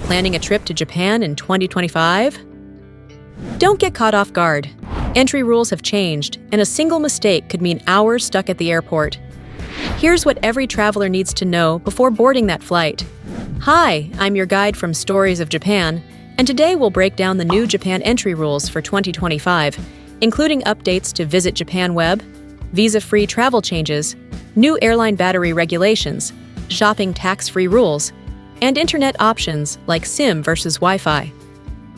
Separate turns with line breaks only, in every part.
Planning a trip to Japan in 2025? Don't get caught off guard. Entry rules have changed, and a single mistake could mean hours stuck at the airport. Here's what every traveler needs to know before boarding that flight. Hi, I'm your guide from Stories of Japan, and today we'll break down the new Japan entry rules for 2025, including updates to Visit Japan Web, visa-free travel changes, new airline battery regulations, shopping tax-free rules, and internet options like SIM versus Wi-Fi.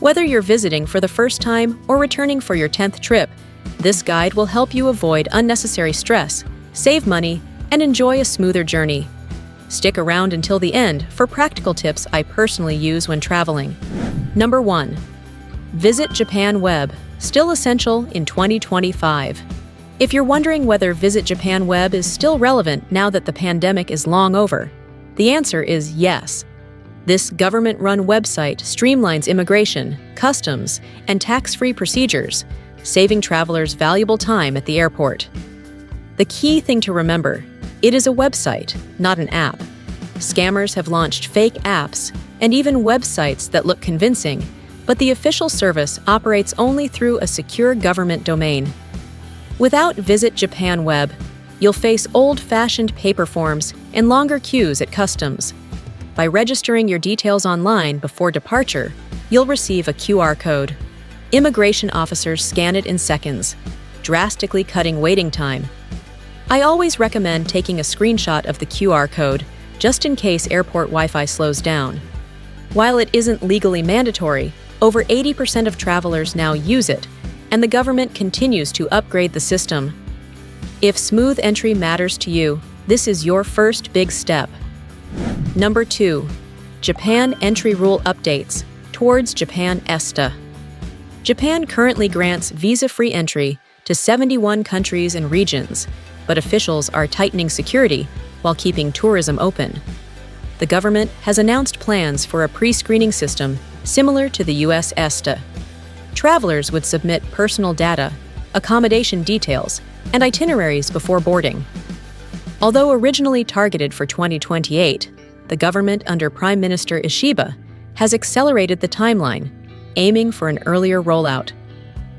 Whether you're visiting for the first time or returning for your 10th trip, this guide will help you avoid unnecessary stress, save money, and enjoy a smoother journey. Stick around until the end for practical tips I personally use when traveling. Number 1. Visit Japan Web, still essential in 2025. If you're wondering whether Visit Japan Web is still relevant now that the pandemic is long over, the answer is yes. This government-run website streamlines immigration, customs, and tax-free procedures, saving travelers valuable time at the airport. The key thing to remember, it is a website, not an app. Scammers have launched fake apps and even websites that look convincing, but the official service operates only through a secure government domain. Without Visit Japan Web, you'll face old-fashioned paper forms and longer queues at customs. By registering your details online before departure, you'll receive a QR code. Immigration officers scan it in seconds, drastically cutting waiting time. I always recommend taking a screenshot of the QR code, just in case airport Wi-Fi slows down. While it isn't legally mandatory, over 80% of travelers now use it, and the government continues to upgrade the system. If smooth entry matters to you, this is your first big step. Number 2. Japan entry rule updates towards Japan ESTA. Japan currently grants visa-free entry to 71 countries and regions, but officials are tightening security while keeping tourism open. The government has announced plans for a pre-screening system similar to the US ESTA. Travelers would submit personal data, accommodation details, and itineraries before boarding. Although originally targeted for 2028, the government under Prime Minister Ishiba has accelerated the timeline, aiming for an earlier rollout.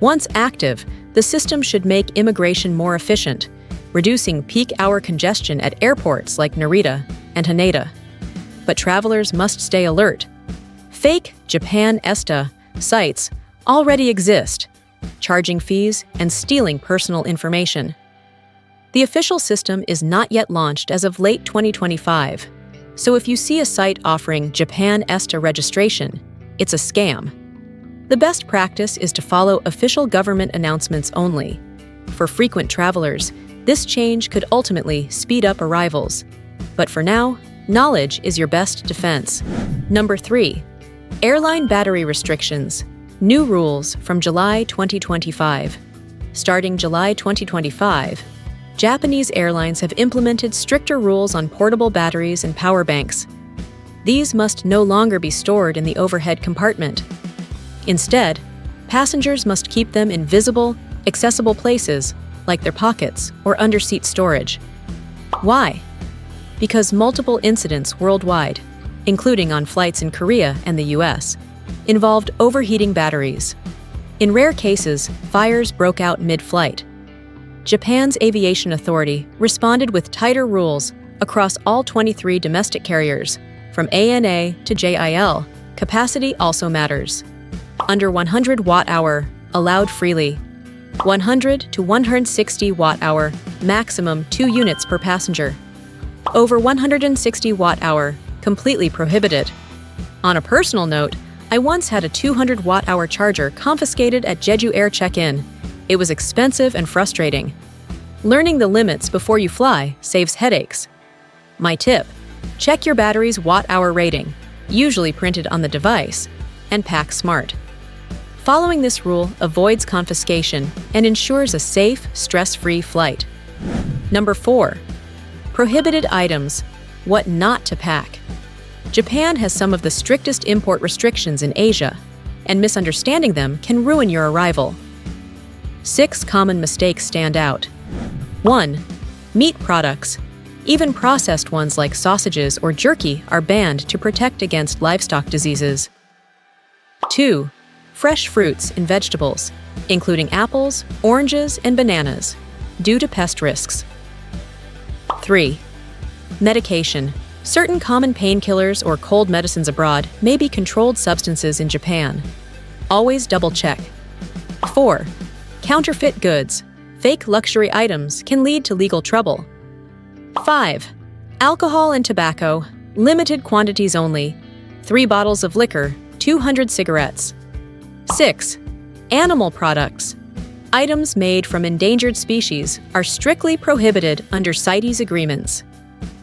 Once active, the system should make immigration more efficient, reducing peak hour congestion at airports like Narita and Haneda. But travelers must stay alert. Fake Japan ESTA sites already exist, charging fees and stealing personal information. The official system is not yet launched as of late 2025, so if you see a site offering Japan ESTA registration, it's a scam. The best practice is to follow official government announcements only. For frequent travelers, this change could ultimately speed up arrivals. But for now, knowledge is your best defense. Number 3. Airline battery restrictions. New rules from July 2025. Starting July 2025, Japanese airlines have implemented stricter rules on portable batteries and power banks. These must no longer be stored in the overhead compartment. Instead, passengers must keep them in visible, accessible places like their pockets or under-seat storage. Why? Because multiple incidents worldwide, including on flights in Korea and the US, involved overheating batteries. In rare cases, fires broke out mid-flight. Japan's Aviation Authority responded with tighter rules across all 23 domestic carriers. From ANA to JIL, capacity also matters. Under 100 watt-hour, allowed freely. 100 to 160 watt-hour, maximum 2 units per passenger. Over 160 watt-hour, completely prohibited. On a personal note, I once had a 200 watt-hour charger confiscated at Jeju Air check-in. It was expensive and frustrating. Learning the limits before you fly saves headaches. My tip: check your battery's watt-hour rating, usually printed on the device, and pack smart. Following this rule avoids confiscation and ensures a safe, stress-free flight. Number 4. Prohibited items. What not to pack. Japan has some of the strictest import restrictions in Asia, and misunderstanding them can ruin your arrival. 6 common mistakes stand out. 1. Meat products. Even processed ones like sausages or jerky are banned to protect against livestock diseases. 2. Fresh fruits and vegetables, including apples, oranges, and bananas, due to pest risks. 3. Medication. Certain common painkillers or cold medicines abroad may be controlled substances in Japan. Always double-check. 4. Counterfeit goods. Fake luxury items can lead to legal trouble. 5. Alcohol and tobacco, limited quantities only. 3 bottles of liquor, 200 cigarettes. 6. Animal products. Items made from endangered species are strictly prohibited under CITES agreements.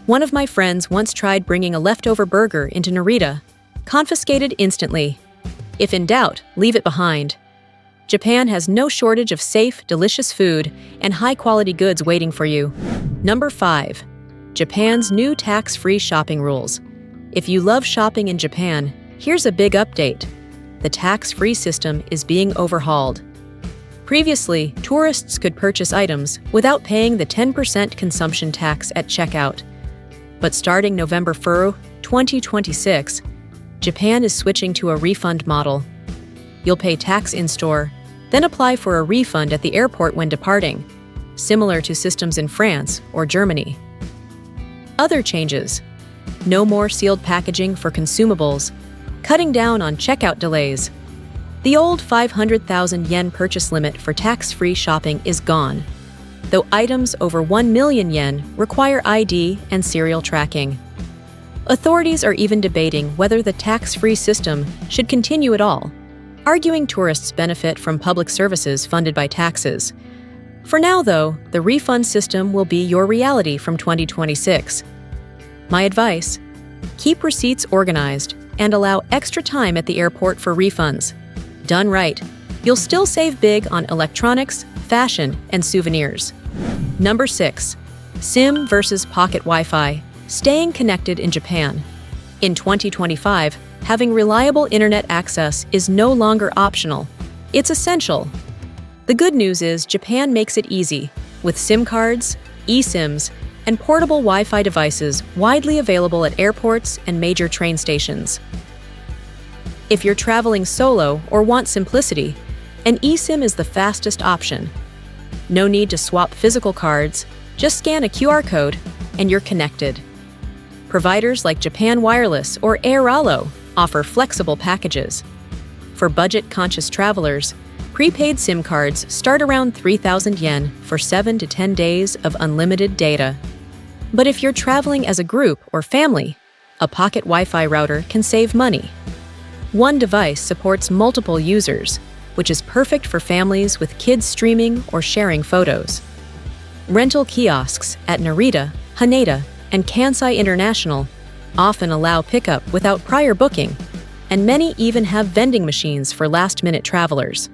One of my friends once tried bringing a leftover burger into Narita. Confiscated instantly. If in doubt, leave it behind. Japan has no shortage of safe, delicious food and high-quality goods waiting for you. Number 5. Japan's new tax-free shopping rules. If you love shopping in Japan, here's a big update. The tax-free system is being overhauled. Previously, tourists could purchase items without paying the 10% consumption tax at checkout. But starting November 1, 2026, Japan is switching to a refund model. You'll pay tax in-store, then apply for a refund at the airport when departing, similar to systems in France or Germany. Other changes: no more sealed packaging for consumables, cutting down on checkout delays. The old 500,000 yen purchase limit for tax-free shopping is gone, though items over 1 million yen require ID and serial tracking. Authorities are even debating whether the tax-free system should continue at all, arguing tourists benefit from public services funded by taxes. For now, though, the refund system will be your reality from 2026. My advice: keep receipts organized and allow extra time at the airport for refunds. Done right, you'll still save big on electronics, fashion, and souvenirs. Number 6. SIM versus pocket Wi-Fi. Staying connected in Japan. In 2025, having reliable internet access is no longer optional. It's essential. The good news is Japan makes it easy, with SIM cards, eSIMs, and portable Wi-Fi devices widely available at airports and major train stations. If you're traveling solo or want simplicity, an eSIM is the fastest option. No need to swap physical cards, just scan a QR code, and you're connected. Providers like Japan Wireless or Airline offer flexible packages. For budget-conscious travelers, prepaid SIM cards start around 3,000 yen for 7 to 10 days of unlimited data. But if you're traveling as a group or family, a pocket Wi-Fi router can save money. One device supports multiple users, which is perfect for families with kids streaming or sharing photos. Rental kiosks at Narita, Haneda, and Kansai International often allow pickup without prior booking, and many even have vending machines for last-minute travelers.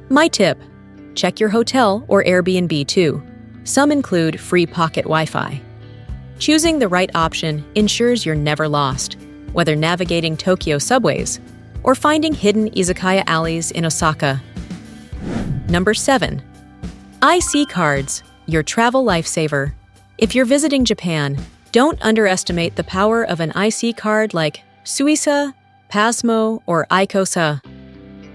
My tip: check your hotel or Airbnb too. Some include free pocket Wi-Fi. Choosing the right option ensures you're never lost, whether navigating Tokyo subways or finding hidden izakaya alleys in Osaka. Number 7. IC cards, your travel lifesaver. If you're visiting Japan, don't underestimate the power of an IC card like Suica, Pasmo, or ICOCA.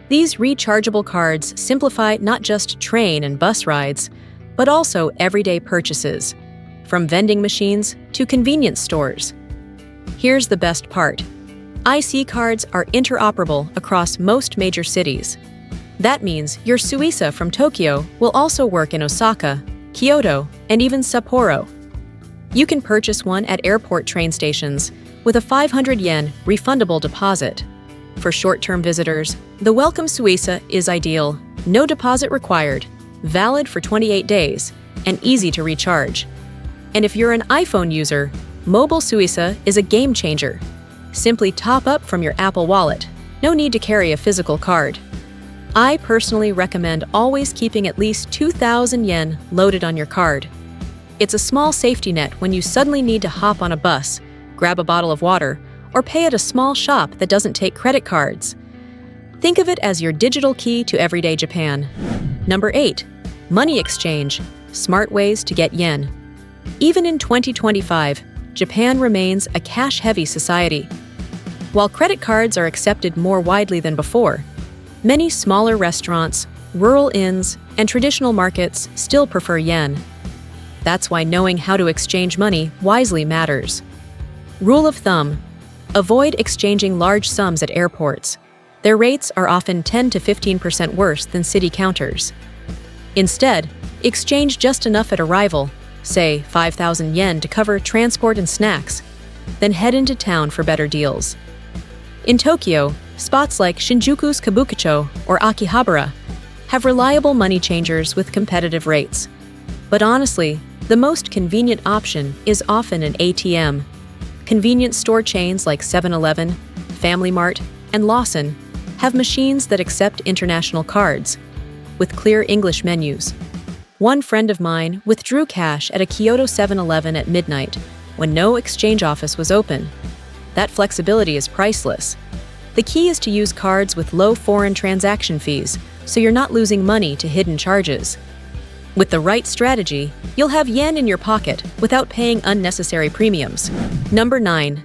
These rechargeable cards simplify not just train and bus rides, but also everyday purchases, from vending machines to convenience stores. Here's the best part: IC cards are interoperable across most major cities. That means your Suica from Tokyo will also work in Osaka, Kyoto, and even Sapporo. You can purchase one at airport train stations with a 500 yen refundable deposit. For short-term visitors, the Welcome Suica is ideal. No deposit required, valid for 28 days, and easy to recharge. And if you're an iPhone user, Mobile Suica is a game changer. Simply top up from your Apple Wallet. No need to carry a physical card. I personally recommend always keeping at least 2,000 yen loaded on your card. It's a small safety net when you suddenly need to hop on a bus, grab a bottle of water, or pay at a small shop that doesn't take credit cards. Think of it as your digital key to everyday Japan. Number 8. Money exchange. Smart ways to get yen. Even in 2025, Japan remains a cash-heavy society. While credit cards are accepted more widely than before, many smaller restaurants, rural inns, and traditional markets still prefer yen. That's why knowing how to exchange money wisely matters. Rule of thumb: avoid exchanging large sums at airports. Their rates are often 10 to 15% worse than city counters. Instead, exchange just enough at arrival, say 5,000 yen to cover transport and snacks, then head into town for better deals. In Tokyo, spots like Shinjuku's Kabukicho or Akihabara have reliable money changers with competitive rates. But honestly, the most convenient option is often an ATM. Convenience store chains like 7-Eleven, Family Mart, and Lawson have machines that accept international cards, with clear English menus. One friend of mine withdrew cash at a Kyoto 7-Eleven at midnight when no exchange office was open. That flexibility is priceless. The key is to use cards with low foreign transaction fees, so you're not losing money to hidden charges. With the right strategy, you'll have yen in your pocket without paying unnecessary premiums. Number 9.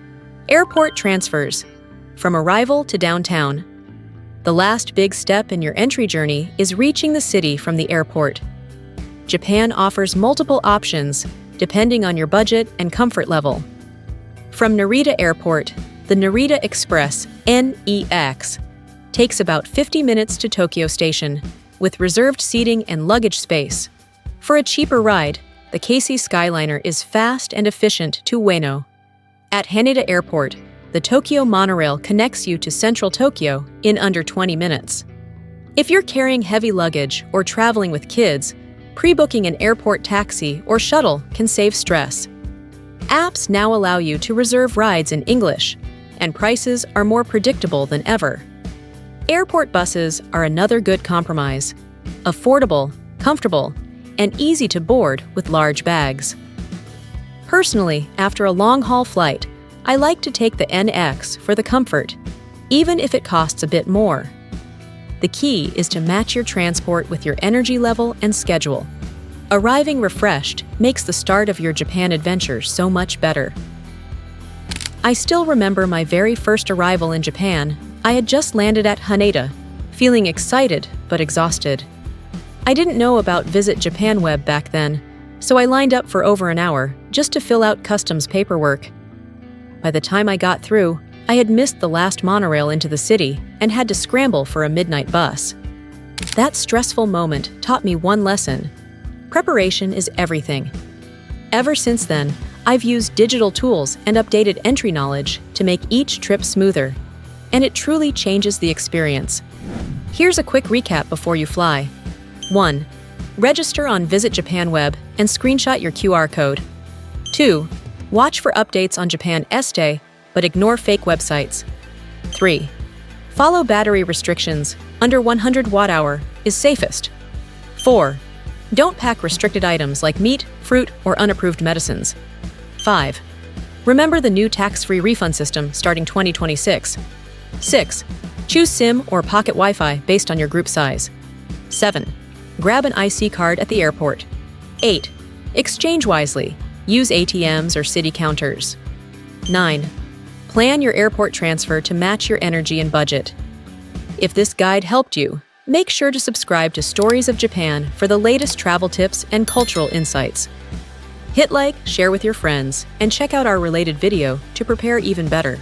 Airport transfers. From arrival to downtown. The last big step in your entry journey is reaching the city from the airport. Japan offers multiple options depending on your budget and comfort level. From Narita Airport, the Narita Express (NEX) takes about 50 minutes to Tokyo Station, with reserved seating and luggage space. For a cheaper ride, the Keisei Skyliner is fast and efficient to Ueno. At Haneda Airport, the Tokyo monorail connects you to central Tokyo in under 20 minutes. If you're carrying heavy luggage or traveling with kids, pre-booking an airport taxi or shuttle can save stress. Apps now allow you to reserve rides in English, and prices are more predictable than ever. Airport buses are another good compromise. Affordable, comfortable, and easy to board with large bags. Personally, after a long-haul flight, I like to take the NX for the comfort, even if it costs a bit more. The key is to match your transport with your energy level and schedule. Arriving refreshed makes the start of your Japan adventure so much better. I still remember my very first arrival in Japan. I had just landed at Haneda, feeling excited but exhausted. I didn't know about Visit Japan Web back then, so I lined up for over an hour just to fill out customs paperwork. By the time I got through, I had missed the last monorail into the city and had to scramble for a midnight bus. That stressful moment taught me one lesson: preparation is everything. Ever since then, I've used digital tools and updated entry knowledge to make each trip smoother, and it truly changes the experience. Here's a quick recap before you fly. 1. Register on Visit Japan Web and screenshot your QR code. 2. Watch for updates on Japan ESTA, but ignore fake websites. 3. Follow battery restrictions. Under 100 watt-hour is safest. 4. Don't pack restricted items like meat, fruit, or unapproved medicines. 5. Remember the new tax-free refund system starting 2026. 6. Choose SIM or pocket Wi-Fi based on your group size. 7. Grab an IC card at the airport. 8. Exchange wisely. Use ATMs or city counters. 9. Plan your airport transfer to match your energy and budget. If this guide helped you, make sure to subscribe to Stories of Japan for the latest travel tips and cultural insights. Hit like, share with your friends, and check out our related video to prepare even better.